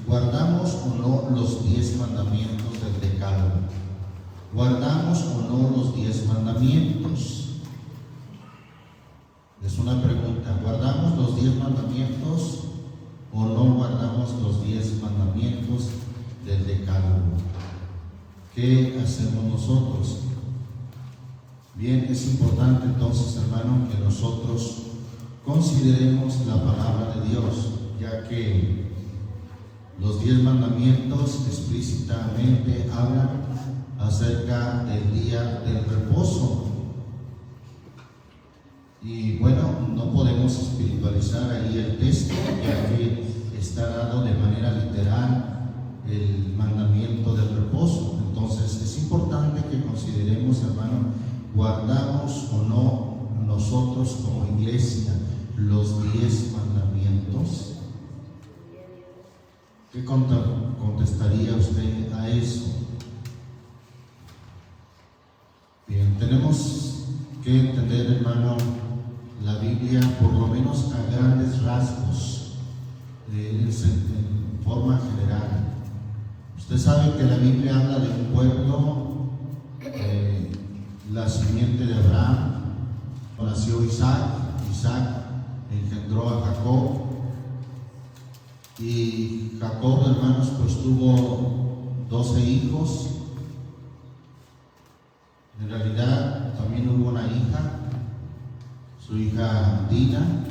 ¿guardamos o no los 10 mandamientos del Decálogo? ¿Guardamos o no los 10 mandamientos? Es una pregunta. ¿Guardamos los 10 mandamientos o no guardamos los 10 mandamientos del Decálogo? ¿Qué hacemos nosotros? Bien, es importante entonces, hermano, que nosotros consideremos la palabra de Dios, ya que los 10 mandamientos explícitamente hablan acerca del día del reposo. Y bueno, no podemos espiritualizar ahí el texto, ya que está dado de manera literal el mandamiento del reposo. Entonces es importante que consideremos, hermano, ¿guardamos o no nosotros como iglesia los 10 mandamientos? ¿Qué contestaría usted a eso? Bien, tenemos que entender, hermano, la Biblia por lo menos a grandes rasgos, en forma general. Usted sabe que la Biblia habla de un pueblo, la simiente de Abraham. Nació Isaac engendró a Jacob, y Jacob, hermanos, pues tuvo 12 hijos. En realidad también hubo una hija, su hija Dina,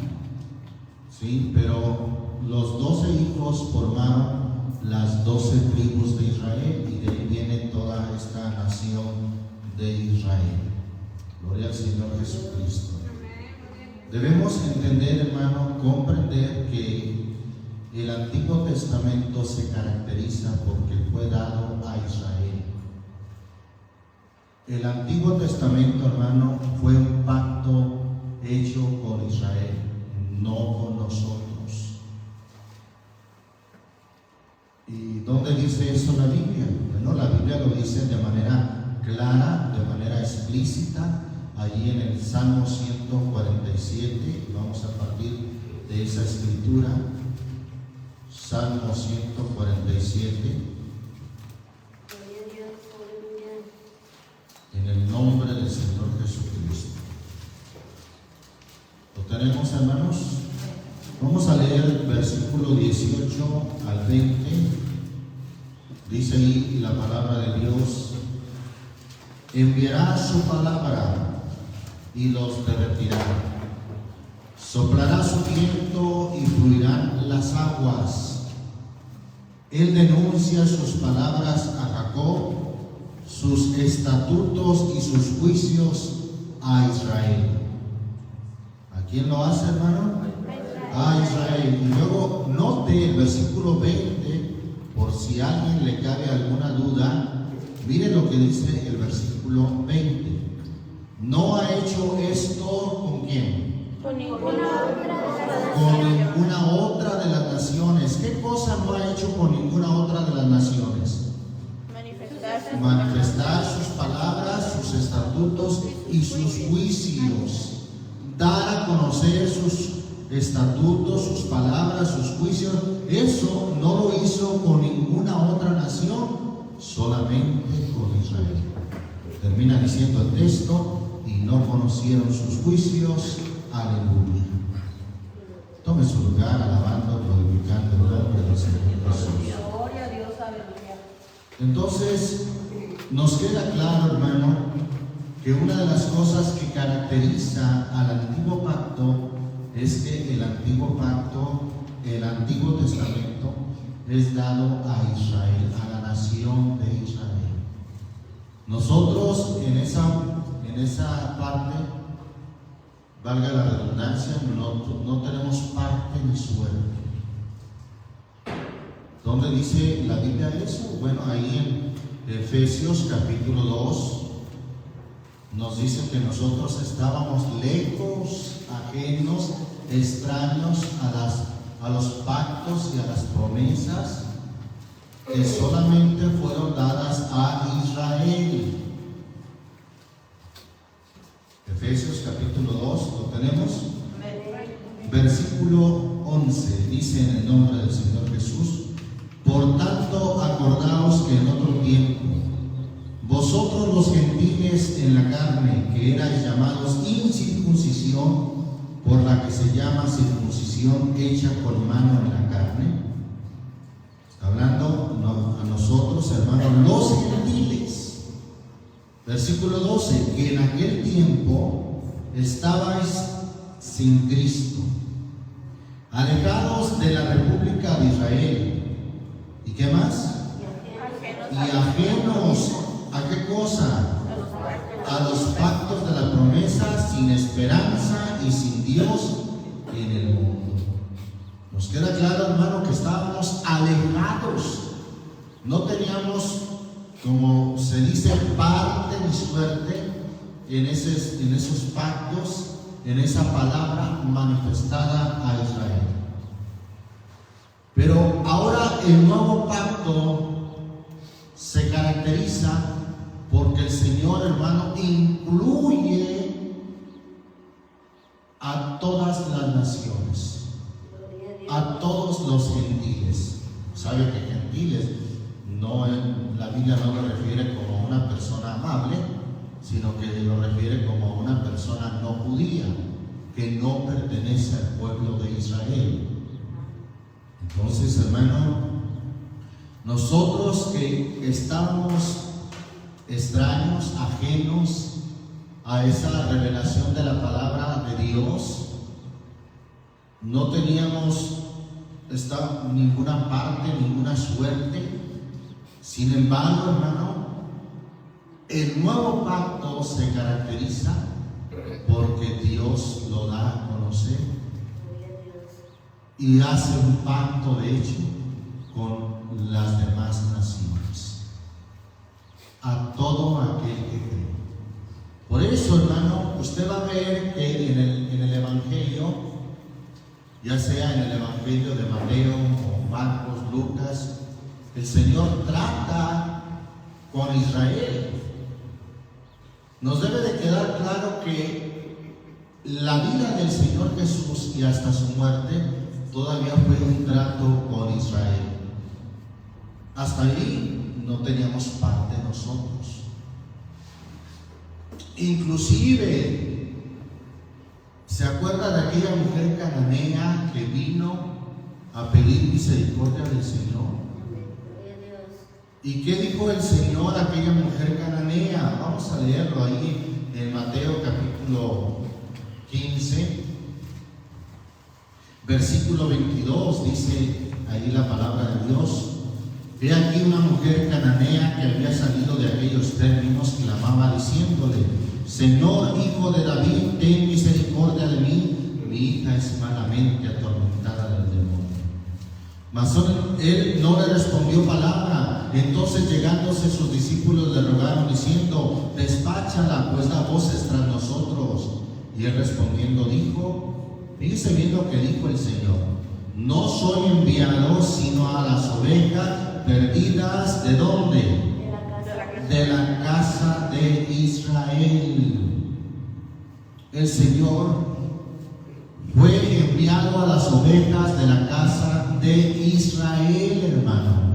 ¿sí? Pero los 12 hijos formaron las 12 tribus de Israel, y de ahí viene toda esta nación de Israel. Gloria al Señor Jesucristo. Debemos entender, hermano, comprender que el Antiguo Testamento se caracteriza porque fue dado a Israel. El Antiguo Testamento, hermano, fue un pacto hecho con Israel, no con nosotros. ¿Y dónde dice eso la Biblia? Bueno, la Biblia lo dice de manera clara, de manera explícita, allí en el Salmo 147. Vamos a partir de esa escritura. Salmo 147. En el nombre del Señor Jesucristo. ¿Lo tenemos, hermanos? Vamos a leer el versículo 18 al 20. Dice ahí la palabra de Dios: enviará su palabra y los derretirá. Soplará su viento y fluirán las aguas. Él denuncia sus palabras a Jacob, sus estatutos y sus juicios a Israel. ¿A quién lo hace, hermano? A Israel. Y luego note el versículo 20, por si a alguien le cabe alguna duda. Mire lo que dice el versículo 20. No ha hecho esto ¿con quién? Con ninguna otra de las naciones. ¿Qué cosa no ha hecho con ninguna otra de las naciones? Manifestar sus palabras, sus estatutos y sus juicios. Dar a conocer sus estatutos, sus palabras, sus juicios. Eso no lo hizo con ninguna otra nación, solamente con Israel. Termina diciendo el texto: y no conocieron sus juicios. Aleluya. Tome su lugar alabando, glorificando el nombre del Señor Jesús. Gloria a Dios, aleluya. Entonces, nos queda claro, hermano, que una de las cosas que caracteriza al Antiguo Pacto es que el Antiguo Pacto, el Antiguo Testamento, es dado a Israel, a la nación de Israel. Nosotros en esa parte, valga la redundancia, no tenemos parte ni suerte. ¿Dónde dice la Biblia eso? Bueno, ahí en Efesios capítulo 2 nos dice que nosotros estábamos lejos, ajenos, extraños a los pactos y a las promesas que solamente fueron dadas a Israel. Efesios capítulo 2, ¿lo tenemos? Versículo 11, dice en el nombre del Señor Jesús: que en otro tiempo, vosotros los gentiles en la carne, que erais llamados incircuncisión, por la que se llama circuncisión hecha con mano en la carne, hablando a nosotros, hermanos, los gentiles. Versículo 12, que en aquel tiempo estabais sin Cristo, alejados de la República de Israel. ¿Y qué más? Y ajenos, ¿a qué cosa? A los pactos de la promesa, sin esperanza y sin Dios en el mundo. Nos queda claro, hermano, que estábamos alejados. No teníamos, como se dice, parte ni suerte en esos pactos, en esa palabra manifestada a Israel. Pero ahora el nuevo pacto se caracteriza porque el Señor, hermano, incluye a todas las naciones, a todos los gentiles. Sabe que gentiles la Biblia no lo refiere como una persona amable, sino que lo refiere como una persona no judía, que no pertenece al pueblo de Israel. Entonces, hermano, nosotros que estamos extraños, ajenos a esa revelación de la palabra de Dios, no teníamos ninguna parte, ninguna suerte. Sin embargo, hermano, el nuevo pacto se caracteriza porque Dios lo da a conocer y hace un pacto, de hecho, con las demás naciones, a todo aquel que cree. Por eso, hermano, usted va a ver que en el Evangelio, ya sea en el Evangelio de Mateo o Marcos, Lucas, el Señor trata con Israel. Nos debe de quedar claro que la vida del Señor Jesús y hasta su muerte todavía fue un trato con Israel. Hasta ahí no teníamos parte nosotros. Inclusive, ¿se acuerda de aquella mujer cananea que vino a pedir misericordia del Señor? ¿Y qué dijo el Señor a aquella mujer cananea? Vamos a leerlo ahí en Mateo capítulo 15, versículo 22, dice ahí la palabra de Dios. He aquí una mujer cananea que había salido de aquellos términos, clamaba diciéndole: Señor, hijo de David, ten misericordia de mí, mi hija es malamente atormentada del demonio. Mas él no le respondió palabra. Entonces, llegándose sus discípulos, le rogaron diciendo: despáchala, pues da voces tras nosotros. Y él respondiendo dijo, fíjese bien lo que dijo el Señor: no soy enviado sino a las ovejas perdidas, ¿de dónde? De la casa de Israel. El Señor fue enviado a las ovejas de la casa de Israel, hermano.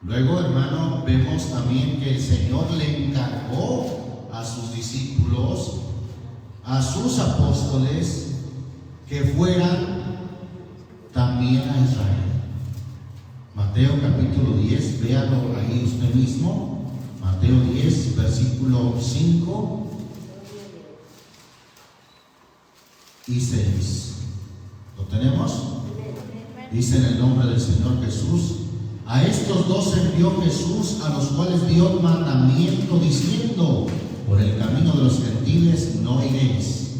Luego, hermano, vemos también que el Señor le encargó a sus discípulos, a sus apóstoles, que fueran también a Israel. Mateo capítulo 10, véalo ahí usted mismo. Mateo 10, versículo 5 y 6. ¿Lo tenemos? Dice en el nombre del Señor Jesús: a estos dos envió Jesús, a los cuales dio mandamiento diciendo: por el camino de los gentiles no iréis.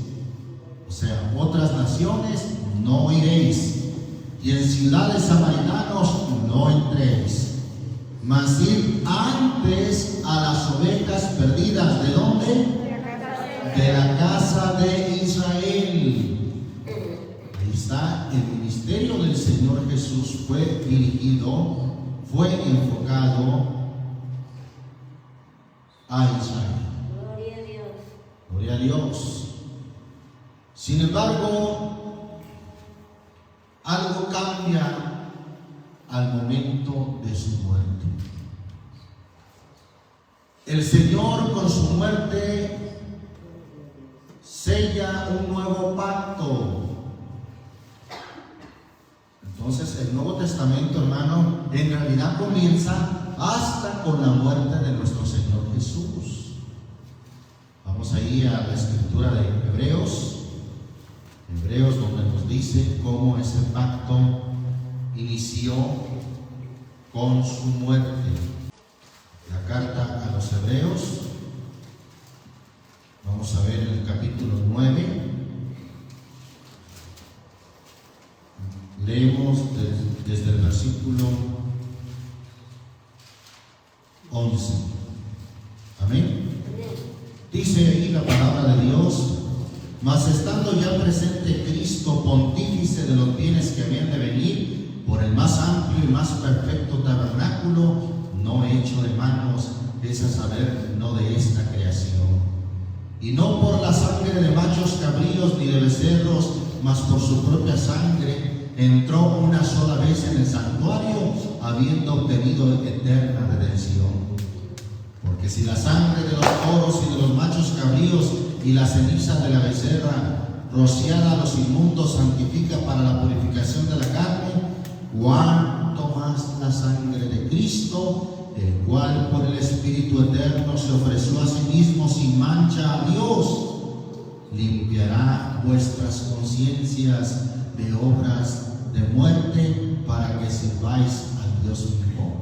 O sea, otras naciones no iréis, y en ciudades samaritanos no entréis, mas id antes a las ovejas perdidas. ¿De dónde? De la casa de Israel. Ahí está, el ministerio del Señor Jesús fue dirigido, fue enfocado a Israel. Gloria a Dios. Gloria a Dios. Sin embargo, algo cambia al momento de su muerte. El Señor con su muerte sella un nuevo pacto. Entonces el Nuevo Testamento, hermano, en realidad comienza hasta con la muerte de nuestro Señor Jesús. Vamos ahí a la escritura de Hebreos donde nos dice cómo ese pacto inició con su muerte. La carta a los Hebreos, vamos a ver el capítulo 9. Leemos desde el versículo 11. Amén. Dice ahí la palabra de Dios: mas estando ya presente Cristo, pontífice de los bienes que habían de venir, por el más amplio y más perfecto tabernáculo, no hecho de manos, es a saber, no de esta creación, y no por la sangre de machos cabríos ni de becerros, mas por su propia sangre, entró una sola vez en el santuario, habiendo obtenido eterna redención. Porque si la sangre de los toros y de los machos cabríos y la ceniza de la becerra rociada a los inmundos santifica para la purificación de la carne, cuánto más la sangre de Cristo, el cual por el Espíritu eterno se ofreció a sí mismo sin mancha a Dios, limpiará vuestras conciencias de obras de muerte para que sirváis a Dios vivo.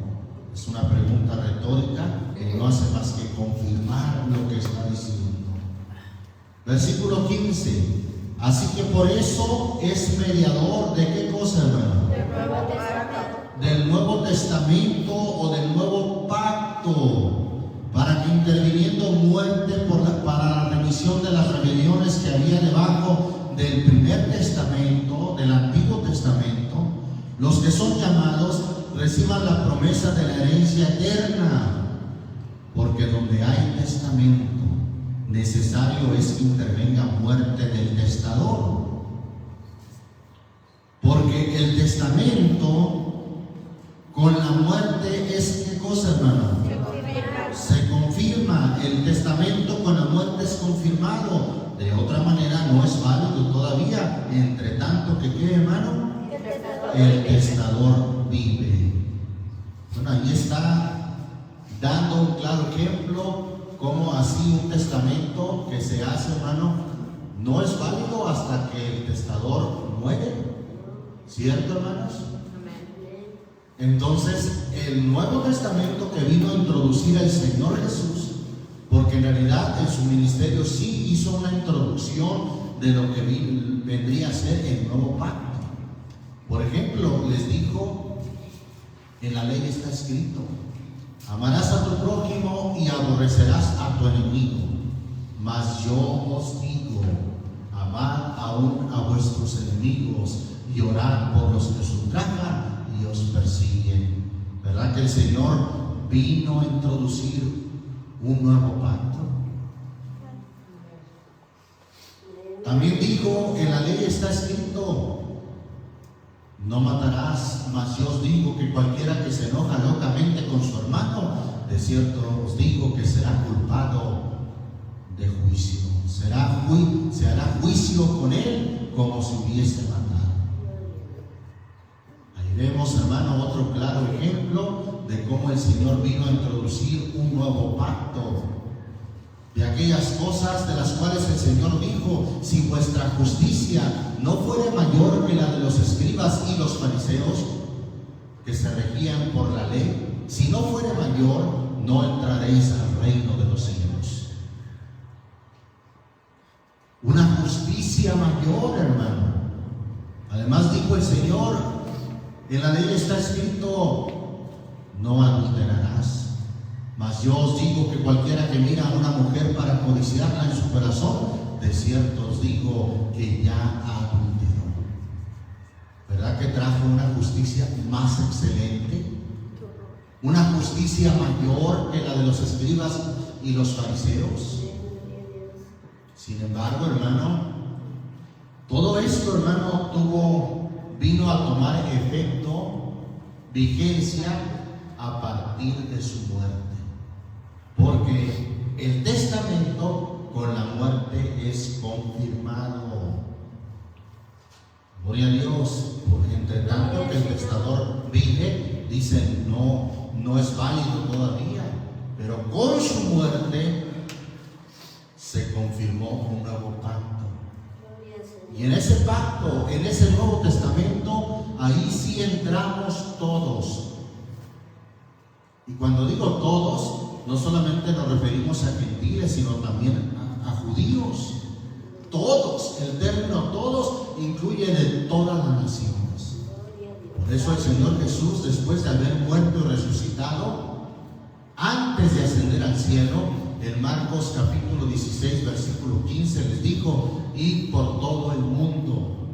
Es una pregunta retórica que no hace más que confirmar lo que está diciendo. Versículo 15. Así que por eso es mediador de qué cosa, hermano? Del Nuevo Testamento o del Nuevo Pacto, para que interviniendo muerte para la remisión de las rebeliones que había debajo del primer testamento, del Antiguo Testamento, los que son llamados reciban la promesa de la herencia eterna. Porque donde hay testamento, necesario es que intervenga muerte del testador. Porque el testamento con la muerte es ¿qué cosa, hermano? Se confirma. El testamento con la muerte es confirmado. De otra manera no es válido todavía. Entre tanto que ¿qué, hermano? El testador vive. Bueno, ahí está dando un claro ejemplo cómo así un testamento que se hace, hermano, no es válido hasta que el testador muere. ¿Cierto, hermanos? Entonces, el Nuevo Testamento que vino a introducir el Señor Jesús, porque en realidad en su ministerio sí hizo una introducción de lo que vendría a ser el nuevo pacto. Por ejemplo, les dijo, en la ley está escrito: amarás a tu prójimo y aborrecerás a tu enemigo. Mas yo os digo, amad aún a vuestros enemigos y orad por los que os ultrajan y os persiguen. ¿Verdad que el Señor vino a introducir un nuevo pacto? También dijo, en la ley está escrito: no matarás, mas yo os digo que cualquiera que se enoja locamente con su hermano, de cierto os digo que será culpado de juicio. Se hará juicio con él como si hubiese matado. Ahí vemos, hermano, otro claro ejemplo de cómo el Señor vino a introducir un nuevo pacto. De aquellas cosas de las cuales el Señor dijo: si vuestra justicia no fuere mayor que la de los escribas y los fariseos, que se regían por la ley, si no fuere mayor, no entraréis al reino de los cielos. Una justicia mayor, hermano. Además dijo el Señor, en la ley está escrito: no adulterarás. Mas yo os digo que cualquiera que mira a una mujer para codiciarla en su corazón, de cierto os digo que ya adulteró. ¿Verdad que trajo una justicia más excelente? Una justicia mayor que la de los escribas y los fariseos. Sin embargo, hermano, todo esto, hermano, vino a tomar efecto, vigencia a partir de su muerte, porque el testamento con la muerte es confirmado. Gloria a Dios, porque entre tanto que el testador vive, dicen no es válido todavía, pero con su muerte se confirmó un nuevo pacto. Y en ese pacto, en ese Nuevo Testamento, ahí sí entramos todos. Y cuando digo todos, no solamente nos referimos a gentiles, sino también a judíos. Todos, el término todos incluye de todas las naciones. Por eso el Señor Jesús, después de haber muerto y resucitado, antes de ascender al cielo, en Marcos capítulo 16, versículo 15, les dijo: id por todo el mundo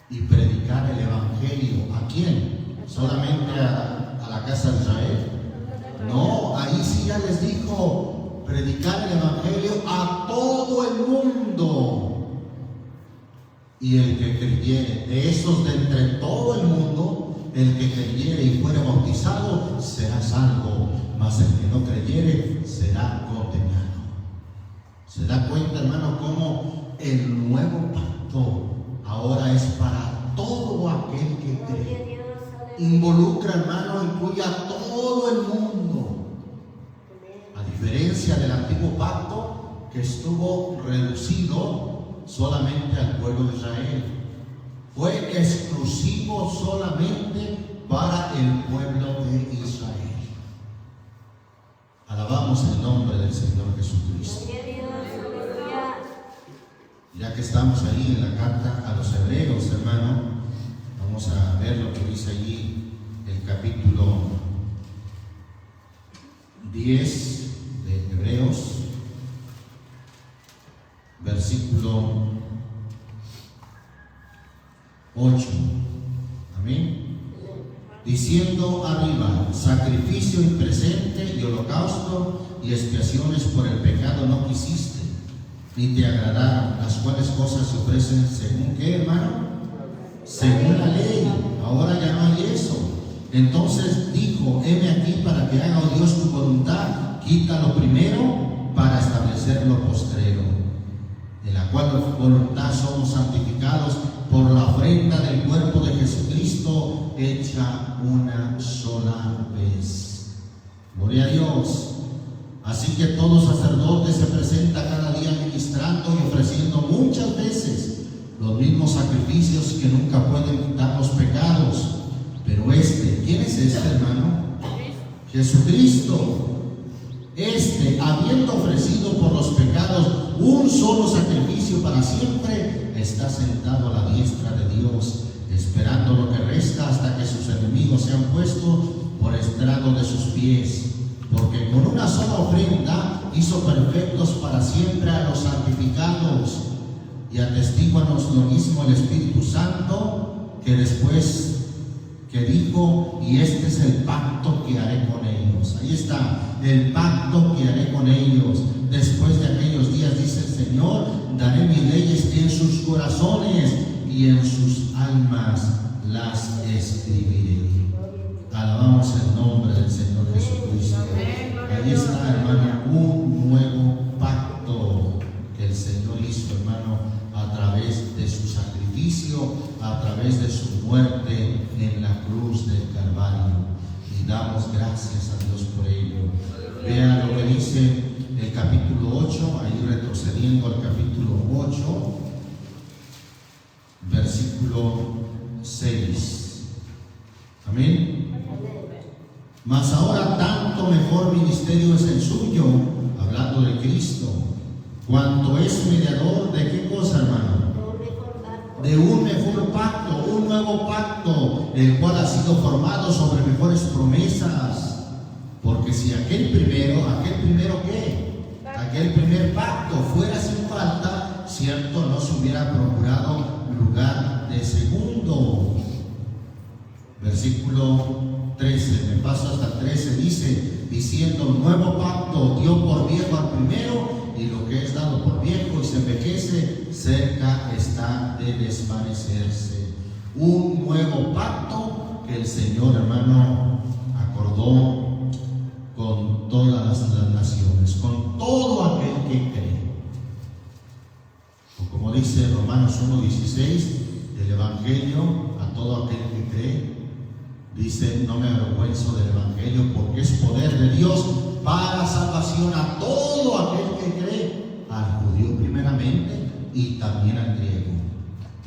y predicar el Evangelio. ¿A quién? ¿Solamente a la casa de Israel? No, ahí sí ya les dijo: predicar el Evangelio a todo el mundo. Y el que creyere, de esos de entre todo el mundo, el que creyere y fuere bautizado será salvo, mas el que no creyere será condenado. ¿Se da cuenta, hermano, cómo el nuevo pacto ahora es para todo aquel que cree? Involucra, hermano, incluye a todo el mundo. A diferencia del antiguo pacto, que estuvo reducido solamente al pueblo de Israel, fue exclusivo solamente para el pueblo de Israel. Alabamos el nombre del Señor Jesucristo. Ya que estamos ahí en la carta a los Hebreos, hermano, vamos a ver lo que dice allí el capítulo 10 de Hebreos, versículo 8. Amén. Diciendo arriba: sacrificio y presente y holocausto y expiaciones por el pecado no quisiste, ni te agradaron, las cuales cosas se ofrecen según ¿qué, hermano? Según la ley. Ahora ya no hay eso. Entonces dijo: heme aquí para que haga, oh Dios, tu voluntad. Quita lo primero para establecer lo postrero, en la cual voluntad somos santificados por la ofrenda del cuerpo de Jesucristo, hecha una sola vez. Gloria a Dios. Así que todo sacerdote se presenta cada día ministrando y ofreciendo muchas veces los mismos sacrificios que nunca pueden quitar los pecados. Pero ¿quién es este, hermano? Jesucristo. Habiendo ofrecido por los pecados un solo sacrificio para siempre, está sentado a la diestra de Dios, esperando lo que resta hasta que sus enemigos sean puestos por estrado de sus pies. Porque con una sola ofrenda hizo perfectos para siempre a los santificados. Y atestíguanos lo mismo el Espíritu Santo, que después que dijo: y este es el pacto que haré con ellos. Ahí está, el pacto que haré con ellos. Después de aquellos días, dice el Señor, daré mis leyes en sus corazones y en sus almas las escribiré. Alabamos el nombre del Señor Jesucristo. Ahí está, hermano, un nuevo pacto que el Señor hizo, hermano, a través de su sacrificio, a través de su muerte en la cruz del Calvario. Y damos gracias a Dios por ello. Vean lo que dice el capítulo 8, ahí retrocediendo al capítulo 8, versículo 6. Amén. Mas ahora tanto mejor ministerio es el suyo, hablando de Cristo, cuanto es mediador de ¿qué cosa, hermano? De un mejor pacto, un nuevo pacto, el cual ha sido formado sobre mejores promesas. Porque si aquel primero ¿qué? Aquel primer pacto fuera sin falta, cierto, no se hubiera procurado lugar de segundo. Versículo 13, me paso hasta el 13, dice: diciendo: nuevo pacto dio por viejo al primero, y lo que es dado por viejo y se envejece, cerca está de desvanecerse. Un nuevo pacto que el Señor, hermano, acordó con todas las naciones, con todo aquel que cree. O como dice Romanos 1:16, el Evangelio a todo aquel que cree, dice: no me avergüenzo del Evangelio, porque es poder de Dios para salvación a todo aquel que cree, al judío primeramente y también al griego.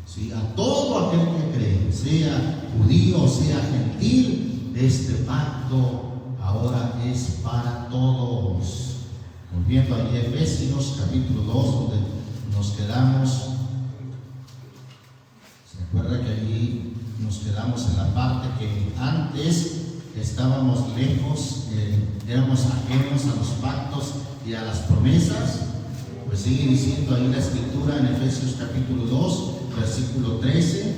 ¿Sí? A todo aquel que cree, sea judío, sea gentil, este pacto ahora es para todos. Volviendo allí a Efesios capítulo 2, donde nos quedamos. ¿Se acuerda que allí nos quedamos en la parte que antes estábamos lejos, éramos ajenos a los pactos y a las promesas? Pues sigue diciendo ahí la escritura en Efesios capítulo 2, versículo 13: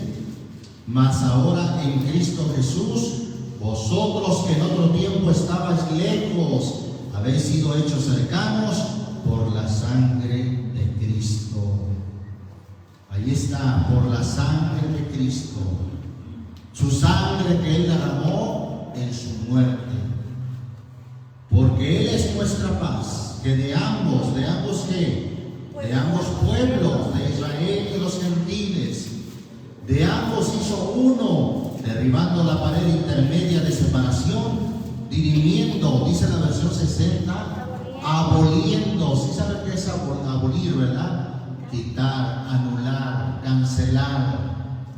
mas ahora en Cristo Jesús, vosotros que en otro tiempo estabais lejos, habéis sido hechos cercanos por la sangre de Cristo. Ahí está, por la sangre de Cristo, su sangre que Él derramó en su muerte, porque Él es nuestra paz, que de ambos pueblos, de Israel y los gentiles, de ambos hizo uno, derribando la pared intermedia de separación, dirimiendo, dice la versión 60, aboliendo. ¿Sí sabe qué es abolir, verdad? Quitar, anular, cancelar,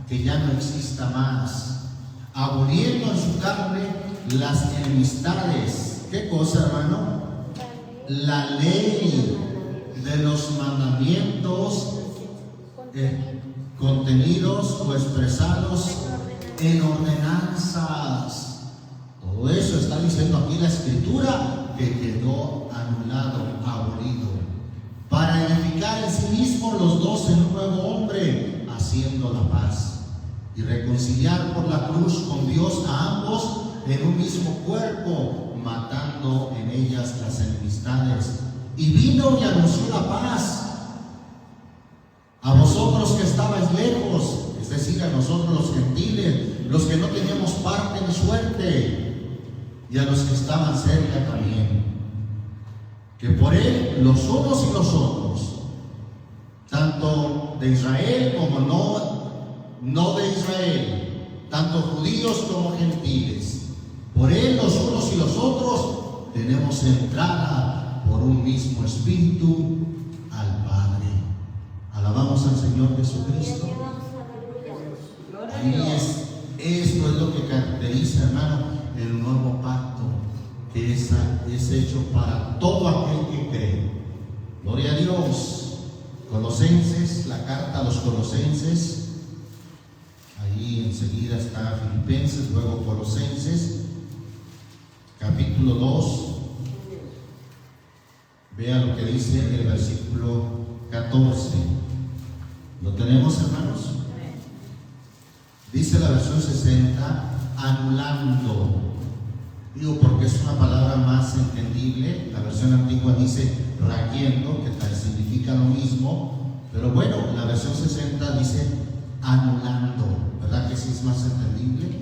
que ya no exista más. Aboliendo en su carne las enemistades. ¿Qué cosa, hermano? La ley de los mandamientos contenidos o expresados en ordenanzas. Todo eso está diciendo aquí la escritura, que quedó anulado, abolido, para edificar en sí mismo los dos en un nuevo hombre, haciendo la paz, y reconciliar por la cruz con Dios a ambos en un mismo cuerpo, matando en ellas las enemistades. Y vino y anunció la paz a vosotros que estabais lejos, es decir, a nosotros los gentiles, los que no teníamos parte ni suerte, y a los que estaban cerca también, que por Él los unos y los otros, tanto de Israel como no de Israel, tanto judíos como gentiles, por Él los unos y los otros tenemos entrada por un mismo Espíritu al Padre. Alabamos al Señor Jesucristo. Ahí esto es lo que caracteriza, hermano, el nuevo pacto, que es hecho para todo aquel que cree. Gloria a Dios. Colosenses, la carta a los Colosenses, ahí enseguida está Filipenses, luego Colosenses, capítulo 2. Vea lo que dice el versículo 14. ¿Lo tenemos, hermanos? Dice la versión 60, anulando. Digo porque es una palabra más entendible. La versión antigua dice rayendo, que tal significa lo mismo. Pero bueno, la versión 60 dice anulando. ¿Verdad que sí es más entendible?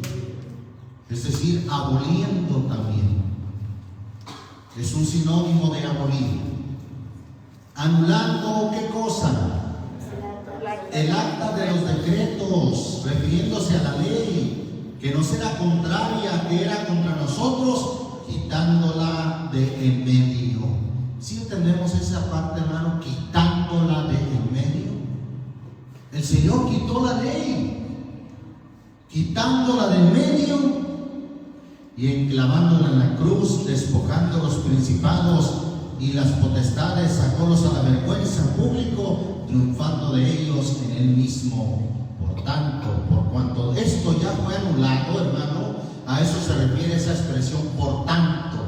Es decir, aboliendo también. Es un sinónimo de abolir. Anulando, ¿qué cosa? El acta de los decretos, refiriéndose a la ley, que nos era contraria, que era contra nosotros, quitándola de en medio. ¿Sí entendemos esa parte, hermano? Quitándola de en medio. El Señor quitó la ley, quitándola de en medio y enclavándola en la cruz, despojando los principados y las potestades, sacólos a la vergüenza en público, triunfando de ellos en él mismo. Por tanto, por cuanto esto ya fue anulado, hermano, a eso se refiere esa expresión, por tanto.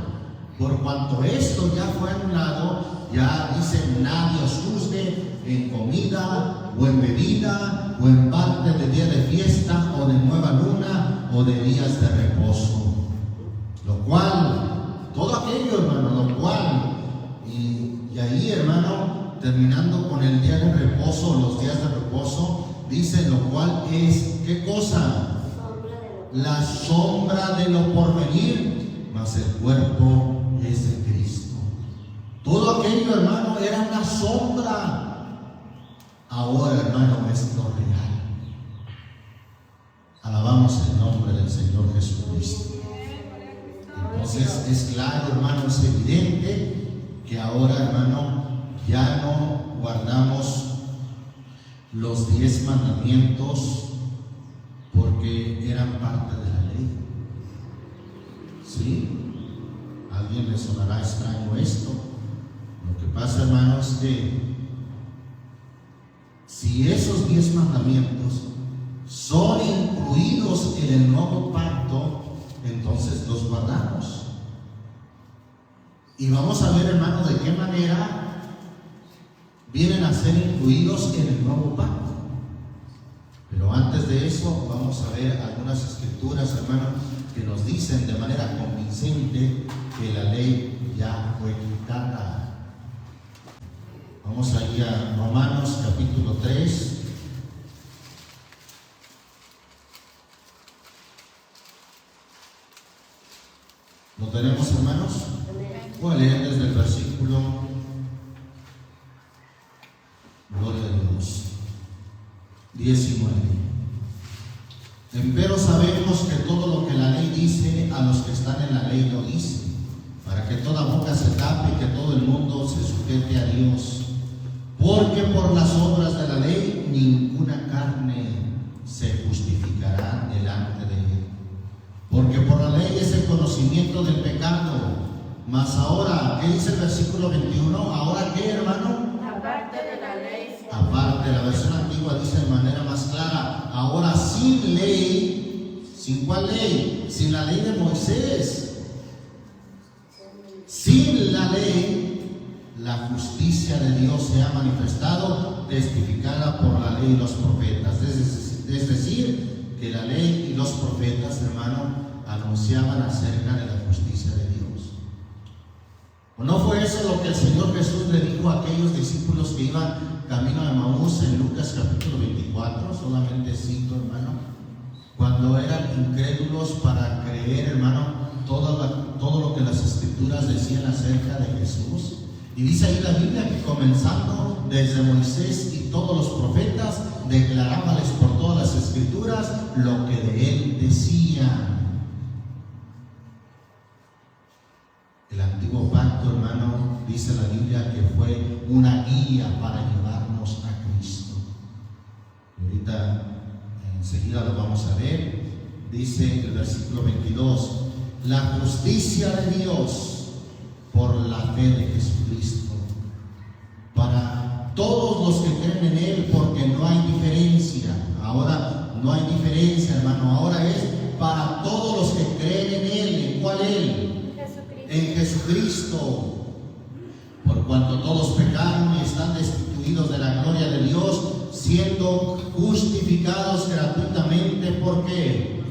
Por cuanto esto ya fue anulado, ya dice, nadie os juzgue en comida o en bebida o en parte de día de fiesta o de nueva luna o de días de reposo. Lo cual, todo aquello, hermano, lo cual, y ahí, hermano, terminando con el día de reposo, los días de reposo, dice lo cual es, ¿qué cosa? la sombra de lo porvenir, mas el cuerpo es de Cristo. Todo aquello, hermano, era una sombra. Ahora, hermano, es lo real. Alabamos el nombre del Señor Jesucristo. Entonces es claro, hermano, es evidente que ahora, hermano, ya no guardamos los 10 mandamientos porque eran parte de la ley. ¿Sí? ¿A alguien le sonará extraño esto? Lo que pasa, hermano, es que si esos 10 mandamientos son incluidos en el nuevo pacto, entonces los guardamos. Y vamos a ver, hermano, de qué manera vienen a ser incluidos en el nuevo pacto. Pero antes de eso, vamos a ver algunas escrituras, hermano, que nos dicen de manera convincente que la ley ya fue quitada. Vamos ahí a Romanos capítulo 3. ¿Lo tenemos, hermanos? Voy a leer desde el versículo, gloria a Dios, 19. Empero sabemos que todo lo que la ley dice, a los que están en la ley lo dice, para que toda boca se tape y que todo el mundo se sujete a Dios. Porque por las obras de la ley ninguna carne se justificará delante de él. Porque por la ley es el conocimiento del pecado. Mas ahora, ¿qué dice el versículo 21? ¿Ahora qué, hermano? Aparte de la ley. Aparte, la versión antigua dice de manera más clara, ahora sin ley. ¿Sin cuál ley? Sin la ley de Moisés. Sin la ley, la justicia de Dios se ha manifestado, testificada por la ley y los profetas. Es decir, que la ley y los profetas, hermano, anunciaban acerca de la justicia de Dios. ¿O no fue eso lo que el Señor Jesús le dijo a aquellos discípulos que iban camino a Emaús en Lucas capítulo 24? Solamente cito, hermano, cuando eran incrédulos para creer, hermano, todo lo que las escrituras decían acerca de Jesús. Y dice ahí la Biblia que comenzando desde Moisés y todos los profetas, declarábales por todas las escrituras lo que de él decían. El antiguo pacto, hermano, dice la Biblia que fue una guía para llevarnos a Cristo. Y ahorita enseguida lo vamos a ver. Dice el versículo 22, la justicia de Dios por la fe de Jesucristo, para todos los que creen en Él, porque no hay diferencia. Ahora no hay diferencia, hermano, ahora es para todos los que creen en Él. ¿En cuál Él? En Jesucristo. Por cuanto todos pecaron y están destituidos de la gloria de Dios, siendo justificados gratuitamente. ¿Por qué?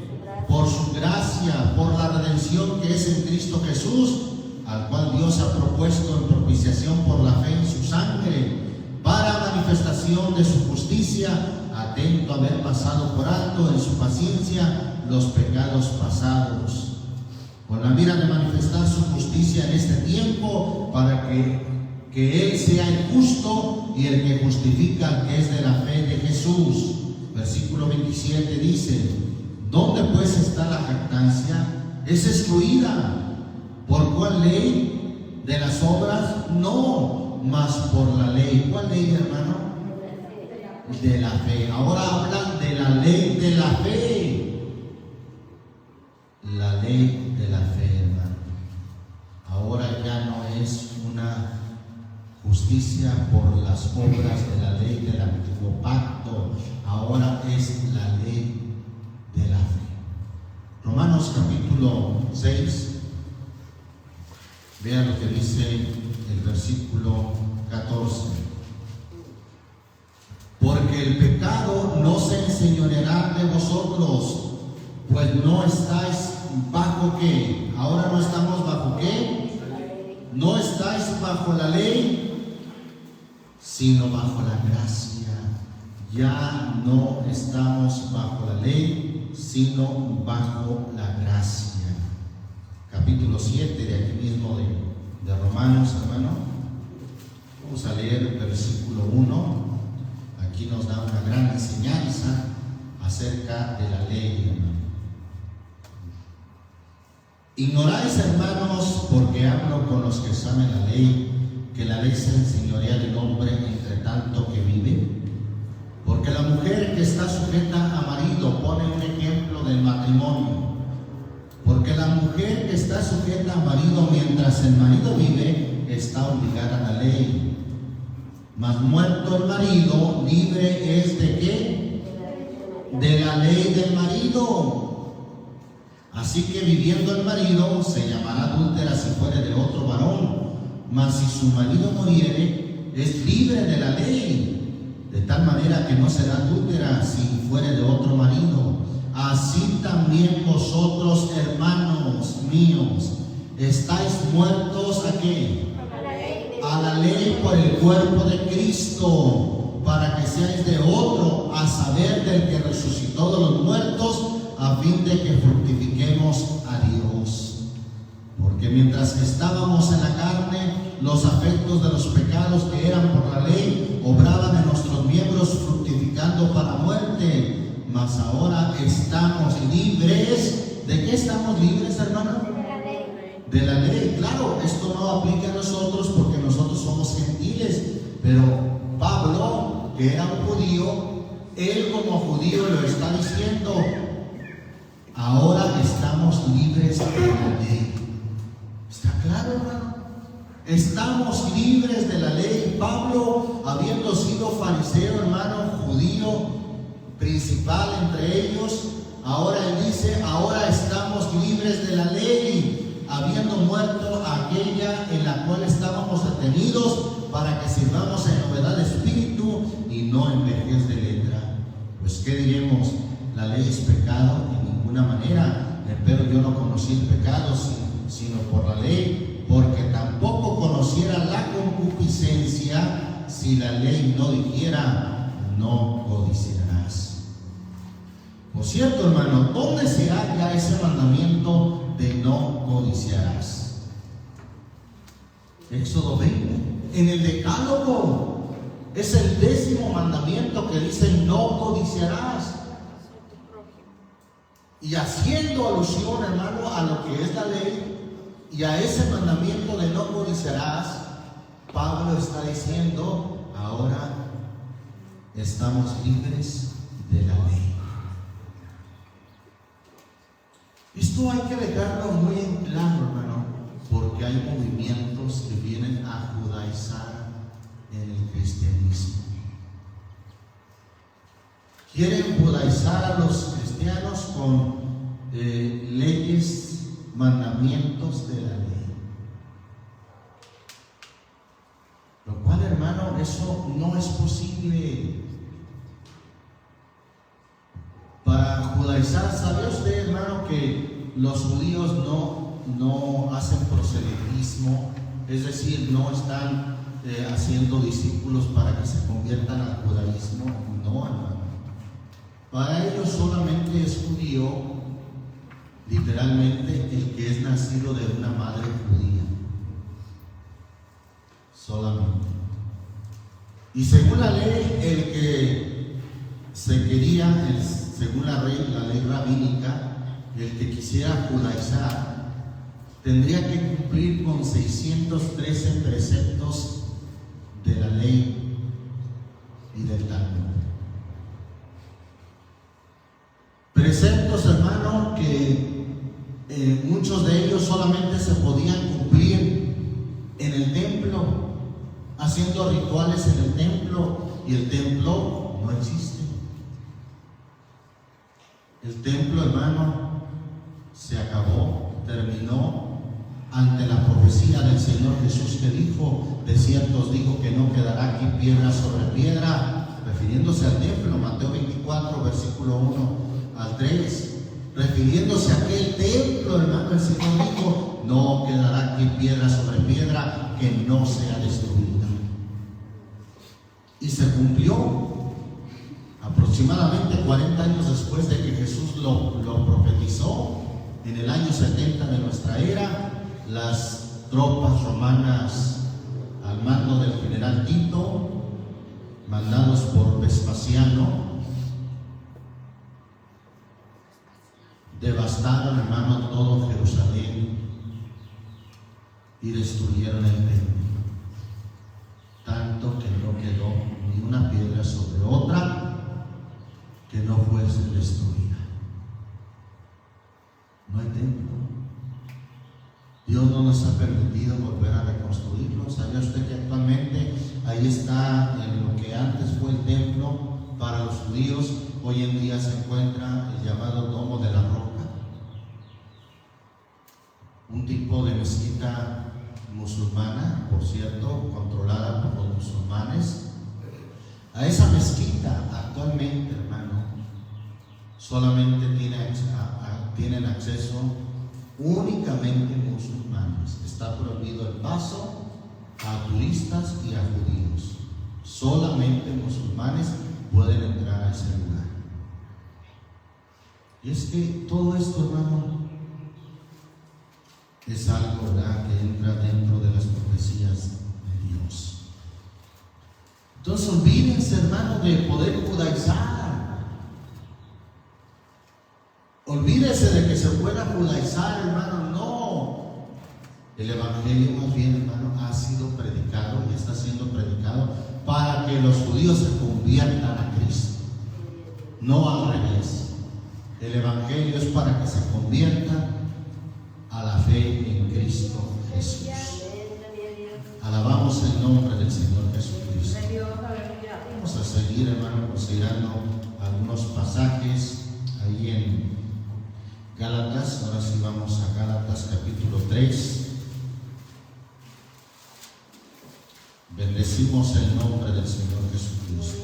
Por su gracia, por la redención que es en Cristo Jesús, al cual Dios ha propuesto en propiciación por la fe en su sangre, para manifestación de su justicia, atento a haber pasado por alto en su paciencia los pecados pasados, con la mira de manifestar su justicia en este tiempo, para que Él sea el justo y el que justifica al que es de la fe de Jesús. Versículo 27 dice, ¿dónde pues está la jactancia? Es excluida. ¿Por cuál ley? ¿De las obras? No, mas por la ley. ¿Cuál ley, hermano? De la fe. Ahora hablan de la ley de la fe. La ley de la fe, hermano. Ahora ya no es una justicia por las obras de la ley del antiguo pacto. Ahora es la ley de la fe. Romanos capítulo 6. Vean lo que dice el versículo 14. Porque el pecado no se enseñoreará de vosotros, pues no estáis bajo ¿qué? Ahora no estamos bajo ¿qué? No estáis bajo la ley, sino bajo la gracia. Ya no estamos bajo la ley, sino bajo la gracia. Capítulo 7 de aquí mismo de Romanos, hermano. Vamos a leer el versículo 1. Aquí nos da una gran enseñanza acerca de la ley, hermano. Ignoráis, hermanos, porque hablo con los que saben la ley, que la ley se enseñorea del hombre entre tanto que vive. Porque la mujer que está sujeta a marido pone un ejemplo del matrimonio. Porque la mujer que está sujeta a marido mientras el marido vive, está obligada a la ley. Mas muerto el marido, libre es ¿de qué? De la ley del marido. Así que viviendo el marido, se llamará adúltera si fuere de otro varón. Mas si su marido muriere, es libre de la ley. De tal manera que no será adúltera si fuere de otro marido. Así también vosotros, hermanos míos, estáis muertos ¿a qué? A la ley por el cuerpo de Cristo, para que seáis de otro, a saber del que resucitó de los muertos, a fin de que fructifiquemos a Dios. Porque mientras estábamos en la carne, los afectos de los pecados que eran por la ley obraban en nuestros miembros, fructificando para muerte. Mas ahora estamos libres. ¿De qué estamos libres, hermano? De la ley. Claro, esto no aplica a nosotros porque nosotros somos gentiles. Pero Pablo, que era un judío, él como judío lo está diciendo. Ahora estamos libres de la ley. ¿Está claro, hermano? Estamos libres de la ley. Pablo, habiendo sido fariseo, hermano, judío, principal entre ellos, ahora él dice, ahora estamos libres de la ley, habiendo muerto aquella en la cual estábamos detenidos, para que sirvamos en novedad de espíritu y no en vejez de letra. Pues ¿qué diremos? La ley es pecado en ninguna manera, pero yo no conocí el pecado sino por la ley, porque tampoco conociera la concupiscencia si la ley no dijera, no codiciarás. Por cierto, hermano, ¿dónde se halla ese mandamiento de no codiciarás? Éxodo 20, en el Decálogo. Es el 10º mandamiento que dice no codiciarás. Y haciendo alusión, hermano, a lo que es la ley y a ese mandamiento de no codiciarás, Pablo está diciendo, ahora estamos libres de la ley. Esto hay que dejarlo muy en claro, hermano, porque hay movimientos que vienen a judaizar en el cristianismo. Quieren judaizar a los cristianos con leyes, mandamientos de la ley. Lo cual, hermano, eso no es posible. Para judaizar, ¿sabe usted, hermano, que los judíos no hacen proselitismo? Es decir, no están haciendo discípulos para que se conviertan al judaísmo. No, hermano. Para ellos solamente es judío, literalmente, el que es nacido de una madre judía. Solamente. Y según la ley, el que se quería, según la ley rabínica, el que quisiera judaizar, tendría que cumplir con 613 preceptos de la ley y del Talmud. Preceptos, hermano, que muchos de ellos solamente se podían cumplir en el templo, haciendo rituales en el templo, y el templo no existe. El templo, hermano, se acabó, terminó ante la profecía del Señor Jesús que dijo, de cierto os digo que no quedará aquí piedra sobre piedra, refiriéndose al templo, Mateo 24, versículo 1 al 3, refiriéndose a aquel templo, hermano, el Señor dijo, no quedará aquí piedra sobre piedra que no sea destruida. Y se cumplió aproximadamente aproximadamente 40 años después de que Jesús lo profetizó, en el año 70 de nuestra era, las tropas romanas al mando del general Tito, mandados por Vespasiano, devastaron, hermano, todo Jerusalén y destruyeron el templo, tanto que no quedó ni una piedra sobre otra que no fuese destruida. No hay templo. Dios no nos ha permitido volver a reconstruirlo. ¿Sabía usted que actualmente ahí está, en lo que antes fue el templo para los judíos, hoy en día se encuentra el llamado Domo de la Roca? Un tipo de mezquita musulmana, por cierto, controlada por los musulmanes. A esa mezquita actualmente, hermano, solamente tienen acceso únicamente musulmanes. Está prohibido el paso a turistas y a judíos. Solamente musulmanes pueden entrar a ese lugar. Y es que todo esto, hermano, es algo, ¿verdad?, que entra dentro de las profecías de Dios. Entonces, olvídense, hermano, de poder judaizar. Olvídese de que se pueda judaizar, hermano. No. El evangelio, más bien, hermano, ha sido predicado y está siendo predicado para que los judíos se conviertan a Cristo, no al revés. El evangelio es para que se conviertan a la fe en Cristo Jesús. Alabamos el nombre del Señor Jesucristo. Vamos a seguir, hermano, considerando algunos pasajes ahí en Gálatas. Ahora sí vamos a Gálatas capítulo 3. Bendecimos el nombre del Señor Jesucristo.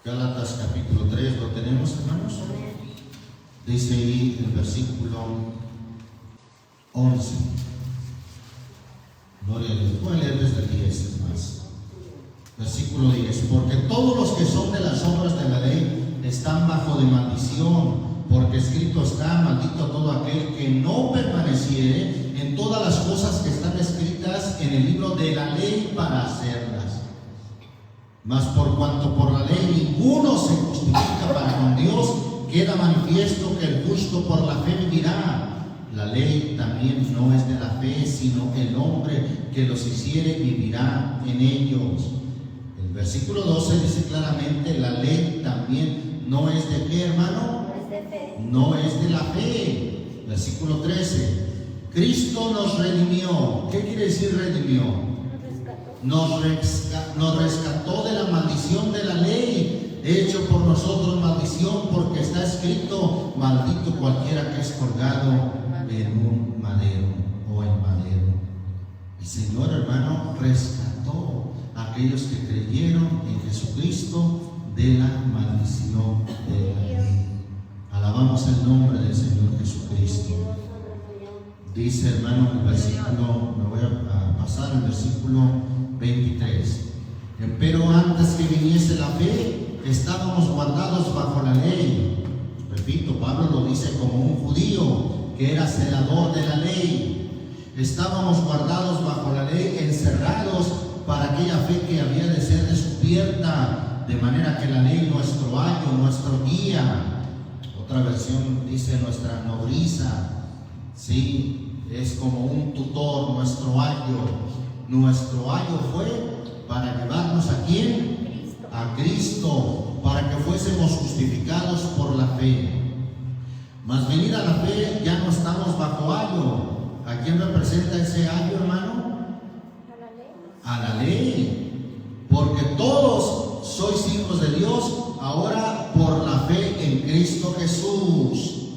Gálatas capítulo 3, ¿lo tenemos, hermanos? Dice ahí el versículo 11. Gloria a Dios. Voy a leer desde el 10, es más. Versículo 10. Porque todos los que son de las obras de la ley están bajo de maldición, porque escrito está: maldito todo aquel que no permaneciere en todas las cosas que están escritas en el libro de la ley para hacerlas. Mas por cuanto por la ley ninguno se justifica para con Dios, queda manifiesto que el justo por la fe vivirá. La ley también no es de la fe, sino el hombre que los hiciere vivirá en ellos. El versículo 12 dice claramente: la ley también no es de qué, hermano? No es de la fe. Versículo 13: Cristo nos redimió. ¿Qué quiere decir redimió? Nos rescató de la maldición de la ley, hecho por nosotros maldición, porque está escrito: maldito cualquiera que es colgado en un madero o en madero. El Señor, hermano, rescató a aquellos que creyeron en Jesucristo de la maldición de la ley. Alabamos el nombre del Señor Jesucristo. Dice, hermano, el versículo, me voy a pasar al versículo 23. Pero antes que viniese la fe, estábamos guardados bajo la ley. Repito, Pablo lo dice como un judío que era celador de la ley. Estábamos guardados bajo la ley, encerrados para aquella fe que había de ser descubierta, de manera que la ley, nuestro ayo, nuestro guía. Otra versión dice nuestra nodriza. Sí, es como un tutor, nuestro ayo. Nuestro ayo fue para llevarnos ¿a quién? A Cristo, para que fuésemos justificados por la fe. Mas venida la fe, ya no estamos bajo ayo. ¿A quién representa ese ayo, hermano? A la ley. Porque todos sois hijos de Dios ahora por la fe en Cristo Jesús.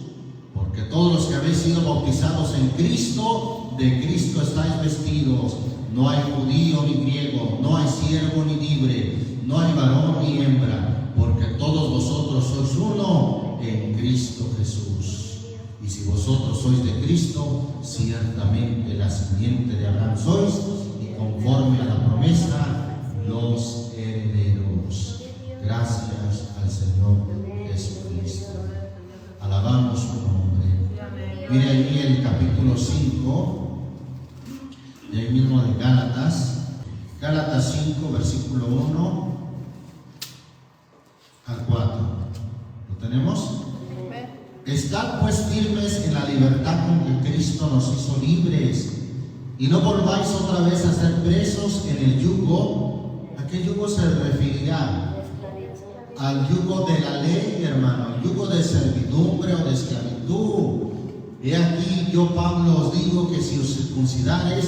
Porque todos los que habéis sido bautizados en Cristo, de Cristo estáis vestidos. No hay judío ni griego, no hay siervo ni libre, no hay varón ni hembra, porque todos vosotros sois uno en Cristo Jesús. Y si vosotros sois de Cristo, ciertamente la simiente de Abraham sois, y conforme a la promesa, los herederos. Gracias al Señor Jesucristo. Alabamos su nombre. Mire ahí el capítulo 5, de ahí mismo de Gálatas. Gálatas 5, versículo 1 al 4. ¿Lo tenemos? Estad pues firmes en la libertad con que Cristo nos hizo libres, y no volváis otra vez a ser presos en el yugo. ¿A qué yugo se referirá? Al yugo de la ley, hermano, el yugo de servidumbre o de esclavitud. He aquí, yo Pablo os digo que si os circuncidareis,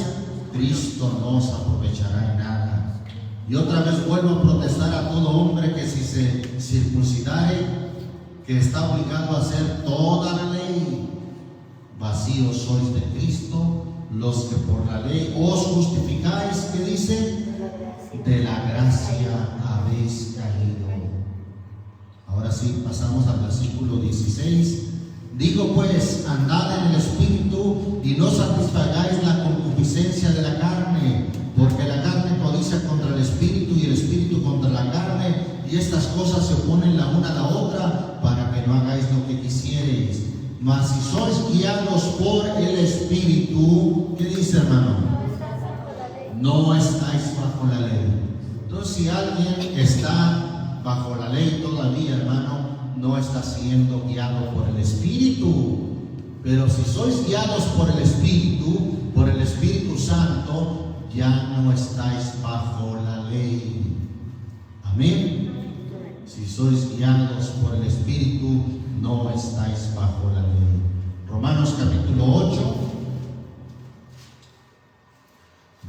Cristo no os aprovechará en nada. Y otra vez vuelvo a protestar a todo hombre que si se circuncidare, que está obligado a hacer toda la ley. Vacíos sois de Cristo, los que por la ley os justificáis. ¿Qué dice? De la gracia habéis caído. Ahora sí, pasamos al versículo 16. Digo pues, andad en el Espíritu y no satisfagáis la concupiscencia de la carne, porque la carne codicia contra el Espíritu y el Espíritu contra la carne, y estas cosas se oponen la una a la otra, para que no hagáis lo que quisiereis. Mas si sois guiados por el Espíritu, ¿qué dice, hermano? No estáis bajo la ley. Entonces, si alguien está bajo la ley todavía, hermano, no está siendo guiado por el Espíritu. Pero si sois guiados por el Espíritu Santo, ya no estáis bajo la ley. Amén. Si sois guiados por el Espíritu, no estáis bajo la ley. Romanos capítulo 8.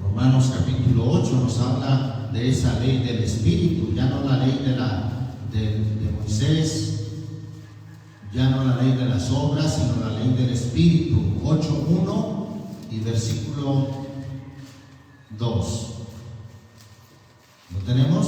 Romanos capítulo 8 nos habla de esa ley del Espíritu, ya no la ley de Moisés, ya no la ley de las obras, sino la ley del Espíritu. 8:1 y versículo 2. ¿Lo tenemos?